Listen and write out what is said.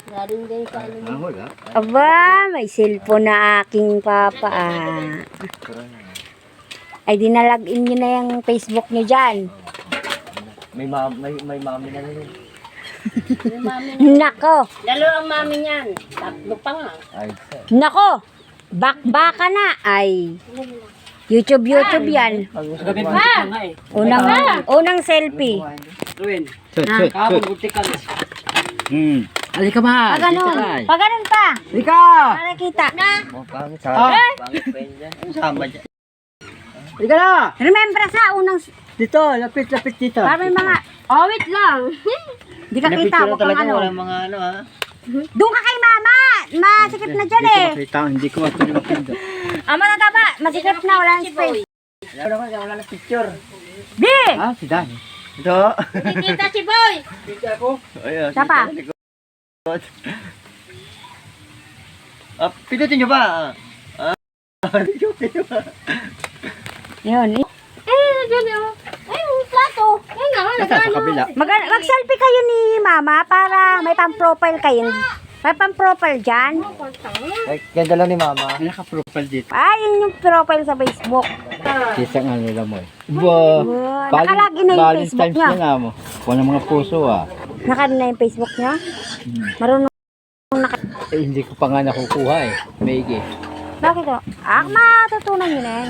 Galing din sa ano. Aba, may cellphone na aking papa. Ay, dinalagin nyo na yung Facebook nyo dyan. May mami na rin. Yung mami niya. Nako, Lalo ang mami niyan. Tatlo pa nga. Ay, nako. Bakbaka na. Ay, YouTube yan. Unang selfie. Halika ba? Pag ganun pa. Halika! Para kita. Pangit sa pangit pa yun dyan. Sama dyan. Halika na! Remember sa unang, Dito, lapit dito. para may mga, Wait lang. hindi ka kita. Huwag kang ano. Walang mga ano ha. Doon ka kay mama. Masikip na dyan eh. Hindi ko makita. Matataba. Masikip na. Wala nang space. Wala na picture. Di! Ah, si Dan. Ito. Kita si Boy. Kita ko. Ayun. Siya pa. Pindutin nyo ba? Pindutin nyo ba? Yun. Dali ako. Ay, yung plato. Yan nga, Nasa sa kabila. Mag-selfie kayo ni mama para may pang-profile kayo. May pang-profile dyan. Ay, ganda lang ni mama. Naka-profile dito. Yun yung profile sa Facebook. Kisa nga nila mo eh. Ba, Nakalagin na yung Facebook niya. nga mo. Walang mga puso Nakalagin na yung Facebook niya. Marunong. hindi ko pa nga nakukuha eh. Maigi. Bakit o? Matutunan yun eh.